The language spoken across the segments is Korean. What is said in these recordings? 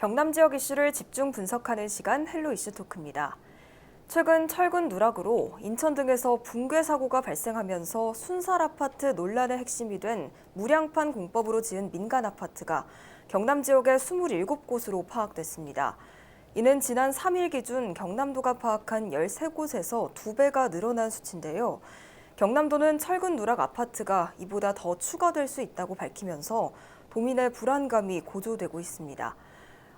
경남 지역 이슈를 집중 분석하는 시간 헬로 이슈 토크입니다. 최근 철근 누락으로 인천 등에서 붕괴 사고가 발생하면서 순살 아파트 논란의 핵심이 된 무량판 공법으로 지은 민간 아파트가 경남 지역의 27곳으로 파악됐습니다. 이는 지난 3일 기준 경남도가 파악한 13곳에서 2배가 늘어난 수치인데요. 경남도는 철근 누락 아파트가 이보다 더 추가될 수 있다고 밝히면서 도민의 불안감이 고조되고 있습니다.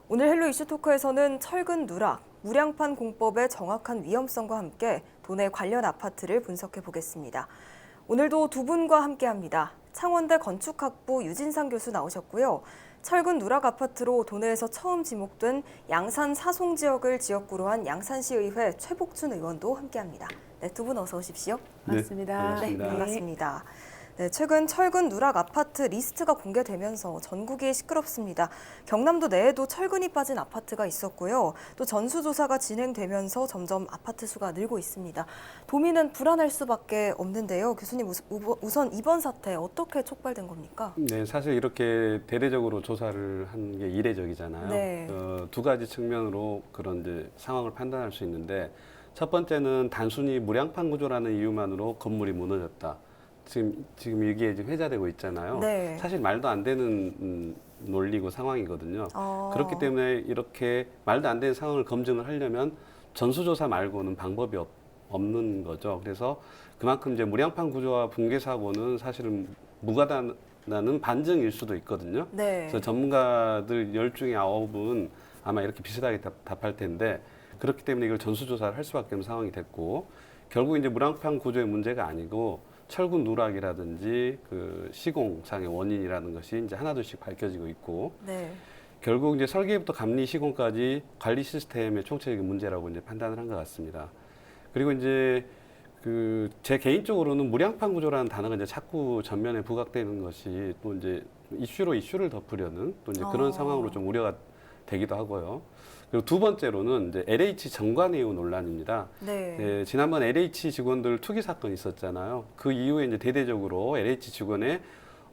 오늘 헬로 이슈 토크에서는 철근 누락, 무량판 공법의 정확한 위험성과 함께 도내 관련 아파트를 분석해 보겠습니다. 오늘도 두 분과 함께합니다. 창원대 건축학부 유진상 교수 나오셨고요. 철근 누락 아파트로 도내에서 처음 지목된 양산 사송 지역을 지역구로 한 양산시의회 최복춘 의원도 함께합니다. 네, 두 분 어서 오십시오. 반갑습니다. 네, 반갑습니다. 네, 최근 철근 누락 아파트 리스트가 공개되면서 전국이 시끄럽습니다. 경남도 내에도 철근이 빠진 아파트가 있었고요. 또 전수조사가 진행되면서 점점 아파트 수가 늘고 있습니다. 도민은 불안할 수밖에 없는데요. 교수님, 우선 이번 사태 어떻게 촉발된 겁니까? 네, 사실 이렇게 대대적으로 조사를 한 게 이례적이잖아요. 네. 두 가지 측면으로 그런 이제 상황을 판단할 수 있는데, 첫 번째는 단순히 무량판 구조라는 이유만으로 건물이 무너졌다. 지금 이게 이제 회자되고 있잖아요. 네. 사실 말도 안 되는 논리고 상황이거든요. 그렇기 때문에 이렇게 말도 안 되는 상황을 검증을 하려면 전수조사 말고는 방법이 없는 거죠. 그래서 그만큼 이제 무량판 구조와 붕괴 사고는 사실은 무가당하는 반증일 수도 있거든요. 네. 그래서 전문가들 10중에 9은 아마 이렇게 비슷하게 답할 텐데, 그렇기 때문에 이걸 전수조사를 할 수밖에 없는 상황이 됐고, 결국 이제 무량판 구조의 문제가 아니고 철근 누락이라든지 그 시공상의 원인이라는 것이 이제 하나둘씩 밝혀지고 있고, 네. 결국 이제 설계부터 감리 시공까지 관리 시스템의 총체적인 문제라고 이제 판단을 한 것 같습니다. 그리고 이제 그 제 개인적으로는 무량판 구조라는 단어가 이제 자꾸 전면에 부각되는 것이 또 이제 이슈를 덮으려는 또 이제 그런 상황으로 좀 우려가 되기도 하고요. 그리고 두 번째로는 이제 LH 정관예우 논란입니다. 네. 네, 지난번 LH 직원들 투기 사건이 있었잖아요. 그 이후에 이제 대대적으로 LH 직원의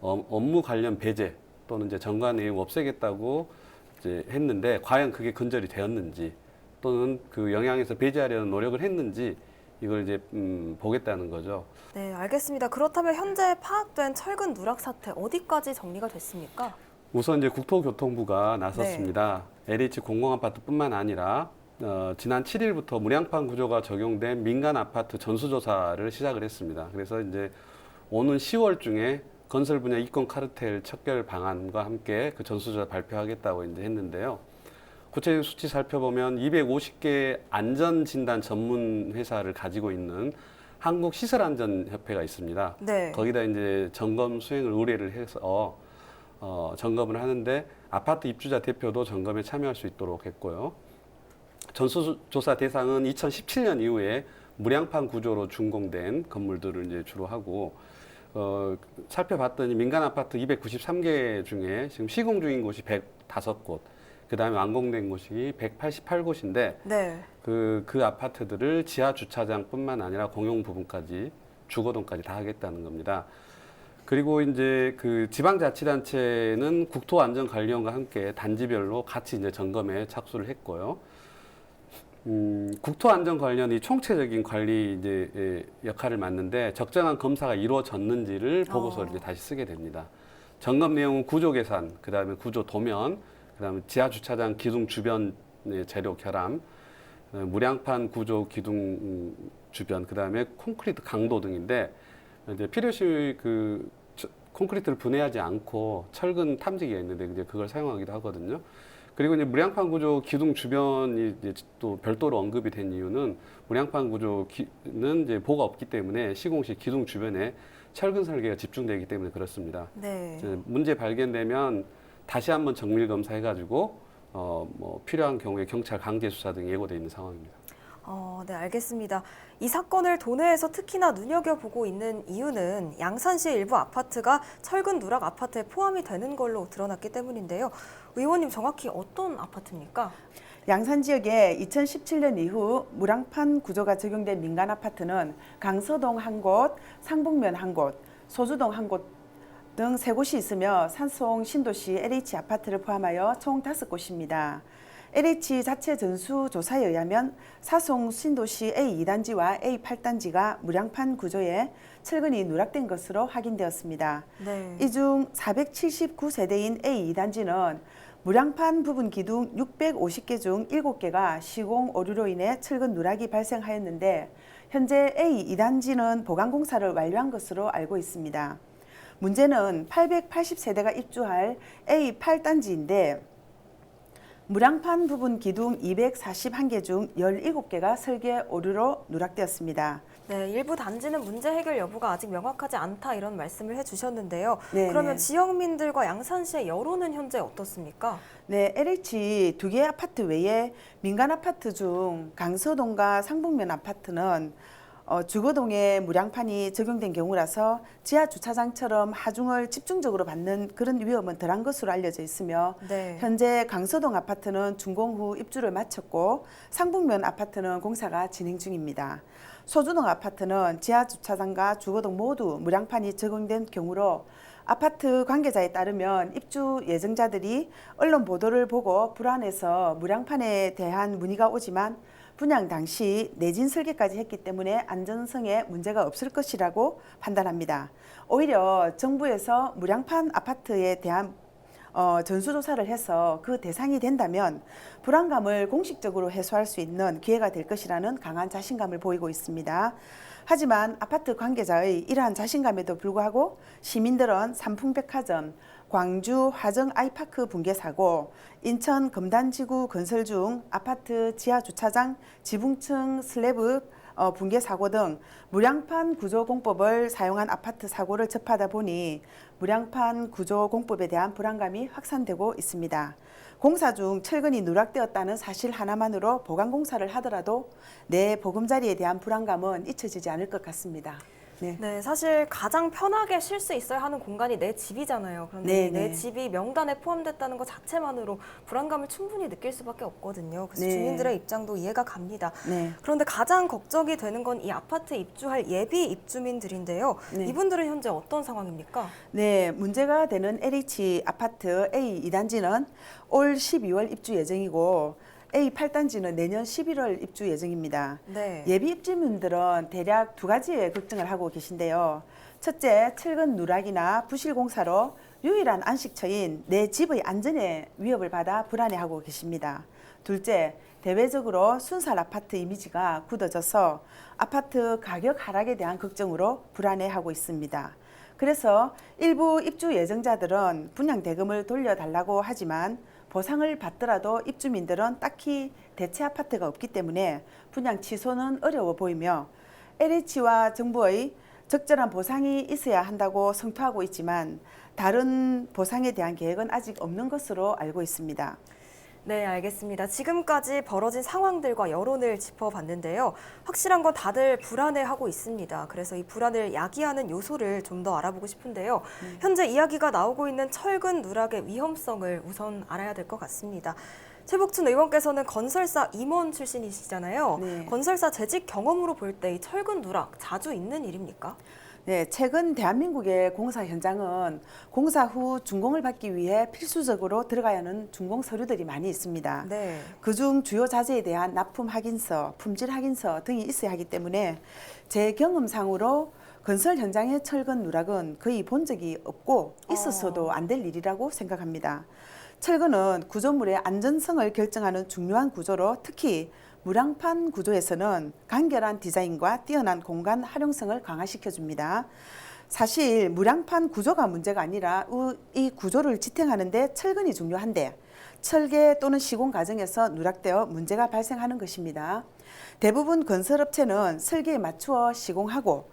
업무 관련 배제 또는 이제 정관예우 없애겠다고 이제 했는데, 과연 그게 근절이 되었는지 또는 그 영향에서 배제하려는 노력을 했는지 이걸 이제 보겠다는 거죠. 네, 알겠습니다. 그렇다면 현재 파악된 철근 누락 사태 어디까지 정리가 됐습니까? 우선 이제 국토교통부가 나섰습니다. LH 공공아파트뿐만 아니라 지난 7일부터 무량판 구조가 적용된 민간 아파트 전수조사를 시작을 했습니다. 그래서 이제 오는 10월 중에 건설 분야 이권 카르텔 척결 방안과 함께 그 전수조사 발표하겠다고 이제 했는데요. 구체적인 수치 살펴보면 250개 안전진단 전문 회사를 가지고 있는 한국시설안전협회가 있습니다. 네. 거기다 이제 점검 수행을 의뢰를 해서 점검을 하는데, 아파트 입주자 대표도 점검에 참여할 수 있도록 했고요. 전수조사 대상은 2017년 이후에 무량판 구조로 준공된 건물들을 이제 주로 하고, 살펴봤더니 민간 아파트 293개 중에 지금 시공 중인 곳이 105곳, 그 다음에 완공된 곳이 188곳인데, 네. 그 아파트들을 지하 주차장뿐만 아니라 공용 부분까지, 주거동까지 다 하겠다는 겁니다. 그리고 이제 그 지방자치단체는 국토안전관리원과 함께 단지별로 같이 이제 점검에 착수를 했고요. 국토안전관리원이 총체적인 관리 이제 역할을 맡는데, 적정한 검사가 이루어졌는지를 보고서를 이제 다시 쓰게 됩니다. 점검 내용은 구조 계산, 그 다음에 구조 도면, 그 다음에 지하 주차장 기둥 주변 재료 결함, 무량판 구조 기둥 주변, 그 다음에 콘크리트 강도 등인데, 이제 필요시 그 콘크리트를 분해하지 않고 철근 탐지기가 있는데 이제 그걸 사용하기도 하거든요. 그리고 이제 무량판 구조 기둥 주변이 이제 또 별도로 언급이 된 이유는, 무량판 구조는 이제 보가 없기 때문에 시공 시 기둥 주변에 철근 설계가 집중되기 때문에 그렇습니다. 네. 문제 발견되면 다시 한번 정밀 검사해가지고 뭐 필요한 경우에 경찰 강제 수사 등 예고돼 있는 상황입니다. 네, 알겠습니다. 이 사건을 도내에서 특히나 눈여겨보고 있는 이유는 양산시의 일부 아파트가 철근 누락 아파트에 포함이 되는 걸로 드러났기 때문인데요. 의원님, 정확히 어떤 아파트입니까? 양산 지역에 2017년 이후 무량판 구조가 적용된 민간 아파트는 강서동 한 곳, 상북면 한 곳, 소주동 한 곳 등 3곳이 있으며 산송 신도시 LH 아파트를 포함하여 총 5곳입니다. LH 자체 전수조사에 의하면 사송 신도시 A2단지와 A8단지가 무량판 구조에 철근이 누락된 것으로 확인되었습니다. 네. 이 중 479세대인 A2단지는 무량판 부분 기둥 650개 중 7개가 시공 오류로 인해 철근 누락이 발생하였는데 현재 A2단지는 보강공사를 완료한 것으로 알고 있습니다. 문제는 880세대가 입주할 A8단지인데 무량판 부분 기둥 241개 중 17개가 설계 오류로 누락되었습니다. 네, 일부 단지는 문제 해결 여부가 아직 명확하지 않다 이런 말씀을 해주셨는데요. 네, 그러면 네. 지역민들과 양산시의 여론은 현재 어떻습니까? 네, LH 2개 아파트 외에 민간 아파트 중 강서동과 상북면 아파트는 주거동에 무량판이 적용된 경우라서 지하 주차장처럼 하중을 집중적으로 받는 그런 위험은 덜한 것으로 알려져 있으며 네. 현재 강서동 아파트는 준공 후 입주를 마쳤고 상북면 아파트는 공사가 진행 중입니다. 소주동 아파트는 지하 주차장과 주거동 모두 무량판이 적용된 경우로 아파트 관계자에 따르면 입주 예정자들이 언론 보도를 보고 불안해서 무량판에 대한 문의가 오지만 분양 당시 내진 설계까지 했기 때문에 안전성에 문제가 없을 것이라고 판단합니다. 오히려 정부에서 무량판 아파트에 대한 전수조사를 해서 그 대상이 된다면 불안감을 공식적으로 해소할 수 있는 기회가 될 것이라는 강한 자신감을 보이고 있습니다. 하지만 아파트 관계자의 이러한 자신감에도 불구하고 시민들은 삼풍백화점, 광주 화정 아이파크 붕괴 사고, 인천 금단지구 건설 중 아파트 지하 주차장 지붕층 슬래브 붕괴 사고 등 무량판 구조 공법을 사용한 아파트 사고를 접하다 보니 무량판 구조 공법에 대한 불안감이 확산되고 있습니다. 공사 중 철근이 누락되었다는 사실 하나만으로 보강 공사를 하더라도 내 보금자리에 대한 불안감은 잊혀지지 않을 것 같습니다. 네. 네, 사실 가장 편하게 쉴 수 있어야 하는 공간이 내 집이잖아요. 그런데 네, 내 네. 집이 명단에 포함됐다는 것 자체만으로 불안감을 충분히 느낄 수밖에 없거든요. 그래서 네. 주민들의 입장도 이해가 갑니다. 네. 그런데 가장 걱정이 되는 건 이 아파트 입주할 예비 입주민들인데요. 네. 이분들은 현재 어떤 상황입니까? 네, 문제가 되는 LH 아파트 A2단지는 올 12월 입주 예정이고 A8단지는 내년 11월 입주 예정입니다. 네. 예비 입주민들은 대략 2가지의 걱정을 하고 계신데요. 첫째, 철근 누락이나 부실 공사로 유일한 안식처인 내 집의 안전에 위협을 받아 불안해하고 계십니다. 둘째, 대외적으로 순살 아파트 이미지가 굳어져서 아파트 가격 하락에 대한 걱정으로 불안해하고 있습니다. 그래서 일부 입주 예정자들은 분양 대금을 돌려달라고 하지만 보상을 받더라도 입주민들은 딱히 대체 아파트가 없기 때문에 분양 취소는 어려워 보이며 LH와 정부의 적절한 보상이 있어야 한다고 성토하고 있지만 다른 보상에 대한 계획은 아직 없는 것으로 알고 있습니다. 네, 알겠습니다. 지금까지 벌어진 상황들과 여론을 짚어봤는데요. 확실한 건 다들 불안해하고 있습니다. 그래서 이 불안을 야기하는 요소를 좀 더 알아보고 싶은데요. 현재 이야기가 나오고 있는 철근 누락의 위험성을 우선 알아야 될 것 같습니다. 최복춘 의원께서는 건설사 임원 출신이시잖아요. 네. 건설사 재직 경험으로 볼 때 이 철근 누락 자주 있는 일입니까? 네, 최근 대한민국의 공사 현장은 공사 후 준공을 받기 위해 필수적으로 들어가야 하는 준공 서류들이 많이 있습니다. 네. 그중 주요 자재에 대한 납품 확인서, 품질 확인서 등이 있어야 하기 때문에 제 경험상으로 건설 현장의 철근 누락은 거의 본 적이 없고 있었어도 안 될 일이라고 생각합니다. 철근은 구조물의 안전성을 결정하는 중요한 구조로 특히 무량판 구조에서는 간결한 디자인과 뛰어난 공간 활용성을 강화시켜줍니다. 사실 무량판 구조가 문제가 아니라 이 구조를 지탱하는 데 철근이 중요한데 설계 또는 시공 과정에서 누락되어 문제가 발생하는 것입니다. 대부분 건설업체는 설계에 맞추어 시공하고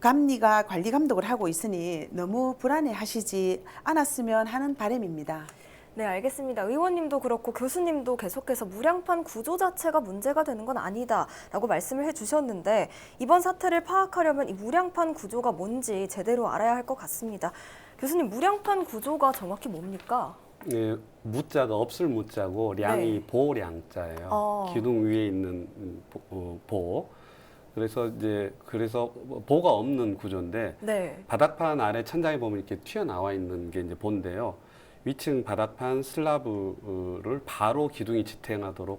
감리가 관리 감독을 하고 있으니 너무 불안해하시지 않았으면 하는 바람입니다. 네, 알겠습니다. 의원님도 그렇고 교수님도 계속해서 무량판 구조 자체가 문제가 되는 건 아니다라고 말씀을 해주셨는데 이번 사태를 파악하려면 이 무량판 구조가 뭔지 제대로 알아야 할 것 같습니다. 교수님, 무량판 구조가 정확히 뭡니까? 예, 무자가 없을 무자고 량이 네. 보량자예요. 기둥 위에 있는 보. 그래서 보가 없는 구조인데 네. 바닥판 아래 천장에 보면 이렇게 튀어나와 있는 게 이제 보인데요. 위층 바닥판 슬라브를 바로 기둥이 지탱하도록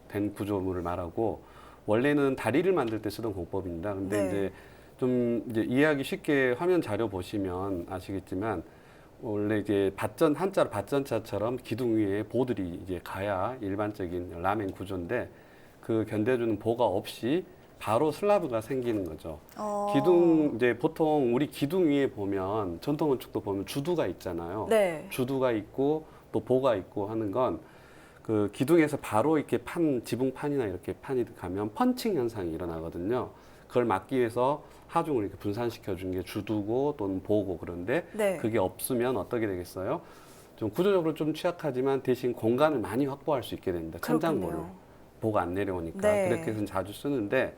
된 구조물을 말하고 원래는 다리를 만들 때 쓰던 공법입니다. 근데 네. 이제 좀 이제 이해하기 쉽게 화면 자료 보시면 아시겠지만 원래 이게 한자로 밭전차처럼 기둥 위에 보들이 이제 가야 일반적인 라멘 구조인데 그 견뎌주는 보가 없이 바로 슬라브가 생기는 거죠. 기둥 이제 보통 우리 기둥 위에 보면 전통 건축도 보면 주두가 있잖아요. 네. 주두가 있고 또 보가 있고 하는 건 그 기둥에서 바로 이렇게 지붕판이나 이렇게 판이 가면 펀칭 현상이 일어나거든요. 그걸 막기 위해서 하중을 이렇게 분산시켜 준 게 주두고 또는 보고 그런데 네. 그게 없으면 어떻게 되겠어요? 좀 구조적으로 좀 취약하지만 대신 공간을 많이 확보할 수 있게 됩니다. 천장고를. 그렇군요. 보가 안 내려오니까 네. 그렇게 해서 자주 쓰는데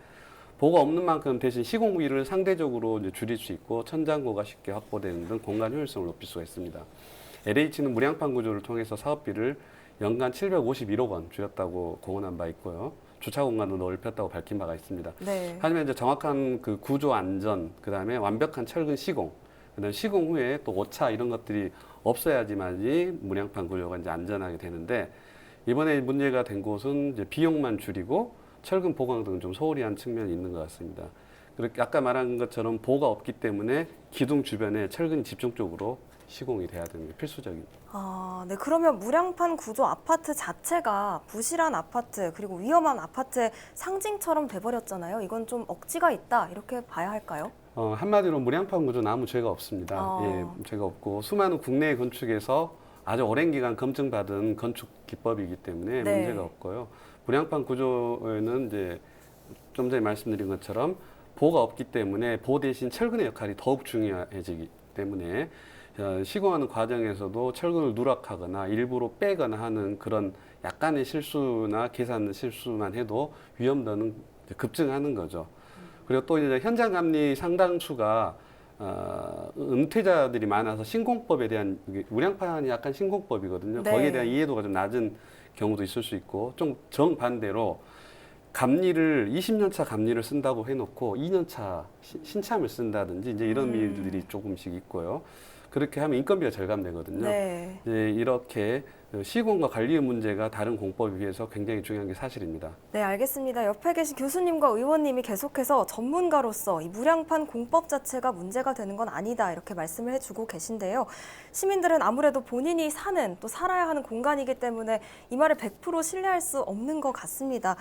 보가 없는 만큼 대신 시공비를 상대적으로 이제 줄일 수 있고 천장고가 쉽게 확보되는 등 공간 효율성을 높일 수가 있습니다. LH는 무량판 구조를 통해서 사업비를 연간 751억 원 줄였다고 공언한 바 있고요. 주차 공간도 넓혔다고 밝힌 바가 있습니다. 네. 하지만 이제 정확한 그 구조 안전, 그다음에 완벽한 철근 시공, 그다음 시공 후에 또 오차 이런 것들이 없어야지만이 무량판 구조가 이제 안전하게 되는데 이번에 문제가 된 곳은 이제 비용만 줄이고 철근 보강 등 좀 소홀히 한 측면이 있는 것 같습니다. 그렇게 아까 말한 것처럼 보가 없기 때문에 기둥 주변에 철근이 집중적으로 시공이 돼야 되는 게 필수적입니다. 네. 그러면 무량판 구조 아파트 자체가 부실한 아파트 그리고 위험한 아파트의 상징처럼 돼버렸잖아요. 이건 좀 억지가 있다 이렇게 봐야 할까요? 한마디로 무량판 구조는 아무 죄가 없습니다. 예, 죄가 없고 수많은 국내 건축에서 아주 오랜 기간 검증받은 건축 기법이기 때문에 네. 문제가 없고요. 무량판 구조에는 이제 좀 전에 말씀드린 것처럼 보가 없기 때문에 보 대신 철근의 역할이 더욱 중요해지기 때문에 시공하는 과정에서도 철근을 누락하거나 일부러 빼거나 하는 그런 약간의 실수나 계산 실수만 해도 위험도는 급증하는 거죠. 그리고 또 이제 현장 감리 상당수가 은퇴자들이 많아서 신공법에 대한 무량판이 약간 신공법이거든요. 네. 거기에 대한 이해도가 좀 낮은 경우도 있을 수 있고 좀 정반대로 감리를 20년 차 감리를 쓴다고 해놓고 2년 차 신참을 쓴다든지 이제 이런 일들이 조금씩 있고요. 그렇게 하면 인건비가 절감되거든요. 네. 이제 이렇게 시공과 관리의 문제가 다른 공법에 비해서 굉장히 중요한 게 사실입니다. 네, 알겠습니다. 옆에 계신 교수님과 의원님이 계속해서 전문가로서 이 무량판 공법 자체가 문제가 되는 건 아니다 이렇게 말씀을 해주고 계신데요. 시민들은 아무래도 본인이 사는 또 살아야 하는 공간이기 때문에 이 말을 100% 신뢰할 수 없는 것 같습니다.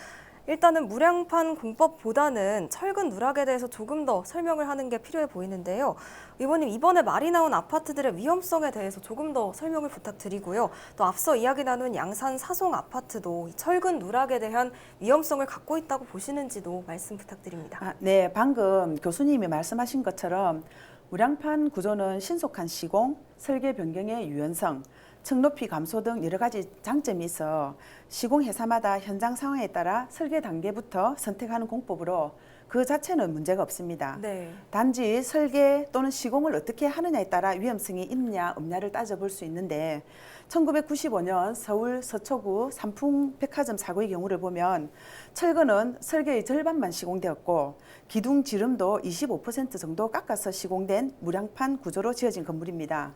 일단은 무량판 공법보다는 철근 누락에 대해서 조금 더 설명을 하는 게 필요해 보이는데요. 의원님, 이번에 말이 나온 아파트들의 위험성에 대해서 조금 더 설명을 부탁드리고요. 또 앞서 이야기 나눈 양산 사송 아파트도 이 철근 누락에 대한 위험성을 갖고 있다고 보시는지도 말씀 부탁드립니다. 네, 방금 교수님이 말씀하신 것처럼 무량판 구조는 신속한 시공, 설계 변경의 유연성, 층 높이 감소 등 여러 가지 장점이 있어 시공 회사마다 현장 상황에 따라 설계 단계부터 선택하는 공법으로 그 자체는 문제가 없습니다. 네. 단지 설계 또는 시공을 어떻게 하느냐에 따라 위험성이 있냐 없냐를 따져볼 수 있는데 1995년 서울 서초구 삼풍백화점 사고의 경우를 보면 철근은 설계의 절반만 시공되었고 기둥 지름도 25% 정도 깎아서 시공된 무량판 구조로 지어진 건물입니다.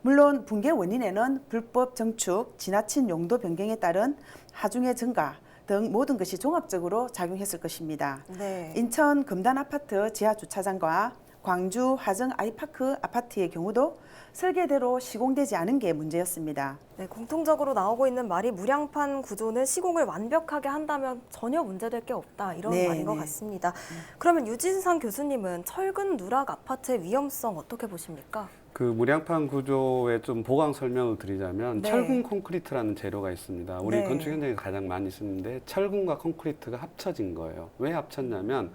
물론 붕괴 원인에는 불법 정축, 지나친 용도 변경에 따른 하중의 증가 등 모든 것이 종합적으로 작용했을 것입니다. 네. 인천 금단 아파트 지하 주차장과 광주 화정 아이파크 아파트의 경우도 설계대로 시공되지 않은 게 문제였습니다. 네, 공통적으로 나오고 있는 말이 무량판 구조는 시공을 완벽하게 한다면 전혀 문제될 게 없다 이런 네, 말인 것 네. 같습니다. 그러면 유진상 교수님은 철근 누락 아파트의 위험성 어떻게 보십니까? 그 무량판 구조의 좀 보강 설명을 드리자면 네. 철근 콘크리트라는 재료가 있습니다. 우리 네. 건축 현장에서 가장 많이 쓰는데 철근과 콘크리트가 합쳐진 거예요. 왜 합쳤냐면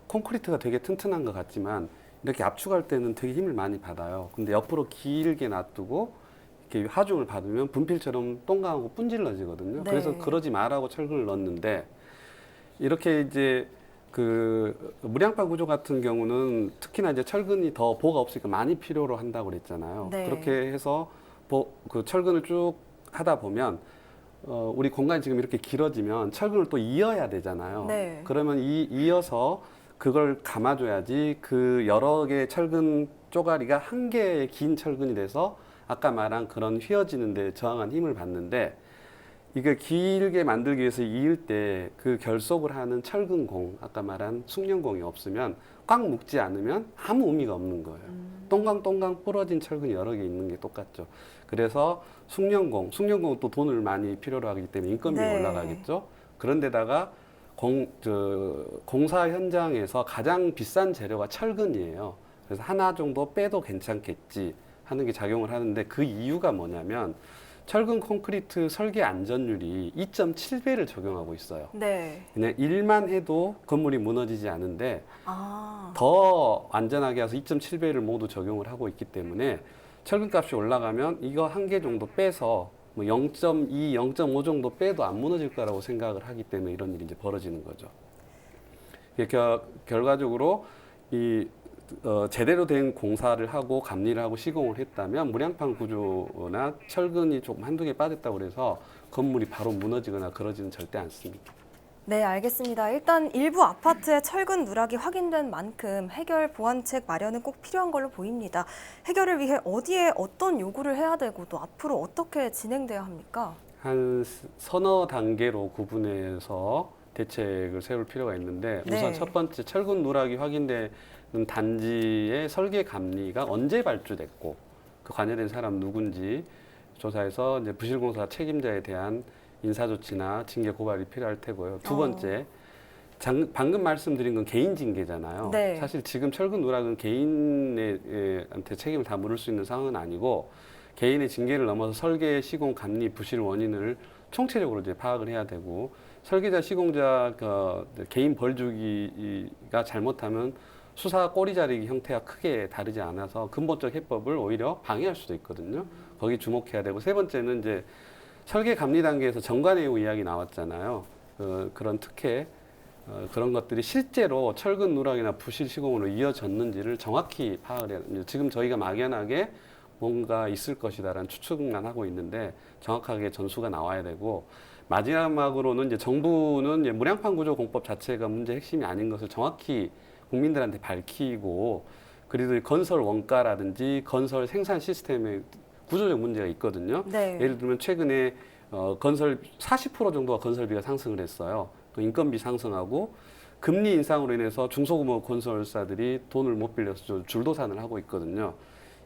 콘크리트가 되게 튼튼한 것 같지만 이렇게 압축할 때는 되게 힘을 많이 받아요. 근데 옆으로 길게 놔두고 이렇게 하중을 받으면 분필처럼 동강하고 분질러지거든요. 네. 그래서 그러지 말라고 철근을 넣었는데 이렇게 이제 그 무량판 구조 같은 경우는 특히나 이제 철근이 더 보가 없으니까 많이 필요로 한다고 그랬잖아요. 네. 그렇게 해서 그 철근을 쭉 하다 보면 우리 공간이 지금 이렇게 길어지면 철근을 또 이어야 되잖아요. 네. 그러면 이어서 그걸 감아줘야지 그 여러 개의 철근 쪼가리가 한 개의 긴 철근이 돼서 아까 말한 그런 휘어지는 데 저항한 힘을 받는데, 이게 길게 만들기 위해서 이을 때 그 결속을 하는 철근공, 아까 말한 숙련공이 없으면, 꽉 묶지 않으면 아무 의미가 없는 거예요. 똥강똥강 부러진 철근이 여러 개 있는 게 똑같죠. 그래서 숙련공은 또 돈을 많이 필요로 하기 때문에 인건비가 네. 올라가겠죠. 그런데다가 공사 현장에서 가장 비싼 재료가 철근이에요. 그래서 하나 정도 빼도 괜찮겠지 하는 게 작용을 하는데, 그 이유가 뭐냐면 철근 콘크리트 설계 안전율이 2.7배를 적용하고 있어요. 네. 그냥 일만 해도 건물이 무너지지 않은데 아, 더 안전하게 해서 2.7배를 모두 적용을 하고 있기 때문에 철근값이 올라가면 이거 한 개 정도 빼서 뭐 0.2, 0.5 정도 빼도 안 무너질 거라고 생각을 하기 때문에 이런 일이 이제 벌어지는 거죠. 결과적으로 제대로 된 공사를 하고 감리를 하고 시공을 했다면 무량판 구조나 철근이 조금 한두 개 빠졌다고 해서 건물이 바로 무너지거나 그러지는 절대 않습니다. 네, 알겠습니다. 일단 일부 아파트의 철근 누락이 확인된 만큼 해결 보완책 마련은 꼭 필요한 걸로 보입니다. 해결을 위해 어디에 어떤 요구를 해야 되고 또 앞으로 어떻게 진행돼야 합니까? 한 서너 단계로 구분해서 대책을 세울 필요가 있는데, 우선 네. 첫 번째, 철근 누락이 확인되는 단지의 설계 감리가 언제 발주됐고 그 관여된 사람 누군지 조사해서 이제 부실공사 책임자에 대한 인사조치나 징계 고발이 필요할 테고요. 두 번째, 방금 말씀드린 건 개인 징계잖아요. 네. 사실 지금 철근 누락은 개인한테 책임을 다 물을 수 있는 상황은 아니고, 개인의 징계를 넘어서 설계, 시공, 감리, 부실 원인을 총체적으로 이제 파악을 해야 되고, 설계자, 시공자 개인 벌 주기가 잘못하면 수사 꼬리 자르기 형태가 크게 다르지 않아서 근본적 해법을 오히려 방해할 수도 있거든요. 거기 주목해야 되고, 세 번째는 이제 설계 감리 단계에서 정관예우 이야기 나왔잖아요. 그런 특혜, 그런 것들이 실제로 철근 누락이나 부실 시공으로 이어졌는지를 정확히 파악을 해야 됩니다. 지금 저희가 막연하게 뭔가 있을 것이다라는 추측만 하고 있는데 정확하게 전수가 나와야 되고, 마지막으로는 이제 정부는 이제 무량판 구조 공법 자체가 문제 핵심이 아닌 것을 정확히 국민들한테 밝히고, 그리고 건설 원가라든지 건설 생산 시스템에 구조적 문제가 있거든요. 네. 예를 들면 최근에 건설 40% 정도가 건설비가 상승을 했어요. 또 인건비 상승하고 금리 인상으로 인해서 중소규모 건설사들이 돈을 못 빌려서 줄도산을 하고 있거든요.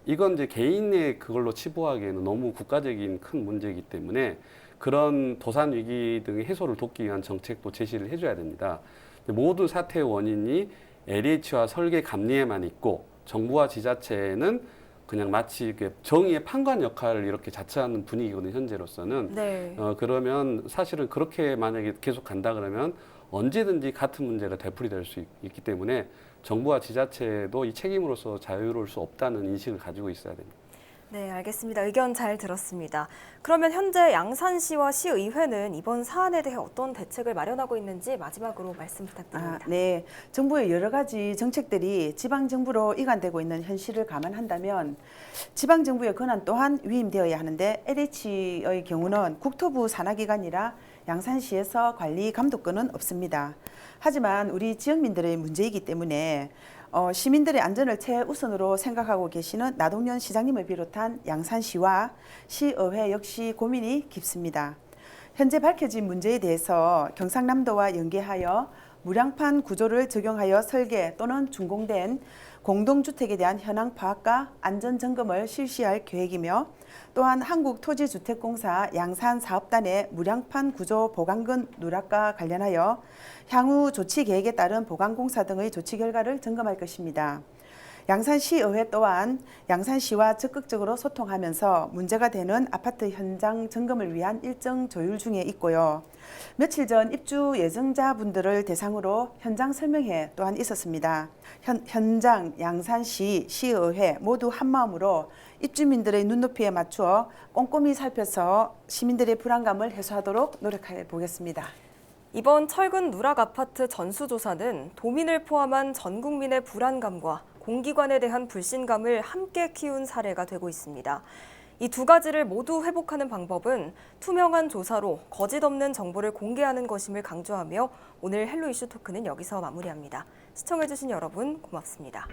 이건 이제 개인의 그걸로 치부하기에는 너무 국가적인 큰 문제이기 때문에 그런 도산 위기 등의 해소를 돕기 위한 정책도 제시를 해줘야 됩니다. 모든 사태의 원인이 LH와 설계 감리에만 있고 정부와 지자체는 그냥 마치 정의의 판관 역할을 이렇게 자처하는 분위기거든요, 현재로서는. 네. 그러면 사실은 그렇게 만약에 계속 간다 그러면 언제든지 같은 문제가 되풀이될 수 있기 때문에 정부와 지자체도 이 책임으로서 자유로울 수 없다는 인식을 가지고 있어야 됩니다. 네, 알겠습니다. 의견 잘 들었습니다. 그러면 현재 양산시와 시의회는 이번 사안에 대해 어떤 대책을 마련하고 있는지 마지막으로 말씀 부탁드립니다. 네. 정부의 여러 가지 정책들이 지방정부로 이관되고 있는 현실을 감안한다면 지방정부의 권한 또한 위임되어야 하는데, LH의 경우는 국토부 산하기관이라 양산시에서 관리 감독권은 없습니다. 하지만 우리 지역민들의 문제이기 때문에 시민들의 안전을 최우선으로 생각하고 계시는 나동연 시장님을 비롯한 양산시와 시의회 역시 고민이 깊습니다. 현재 밝혀진 문제에 대해서 경상남도와 연계하여 무량판 구조를 적용하여 설계 또는 준공된 공동주택에 대한 현황 파악과 안전 점검을 실시할 계획이며, 또한 한국토지주택공사 양산사업단의 무량판 구조 보강근 누락과 관련하여 향후 조치 계획에 따른 보강공사 등의 조치 결과를 점검할 것입니다. 양산시의회 또한 양산시와 적극적으로 소통하면서 문제가 되는 아파트 현장 점검을 위한 일정 조율 중에 있고요. 며칠 전 입주 예정자분들을 대상으로 현장 설명회 또한 있었습니다. 현장 양산시, 시의회 모두 한마음으로 입주민들의 눈높이에 맞추어 꼼꼼히 살펴서 시민들의 불안감을 해소하도록 노력해 보겠습니다. 이번 철근 누락 아파트 전수조사는 도민을 포함한 전 국민의 불안감과 공기관에 대한 불신감을 함께 키운 사례가 되고 있습니다. 이 두 가지를 모두 회복하는 방법은 투명한 조사로 거짓 없는 정보를 공개하는 것임을 강조하며 오늘 헬로 이슈 토크는 여기서 마무리합니다. 시청해주신 여러분 고맙습니다.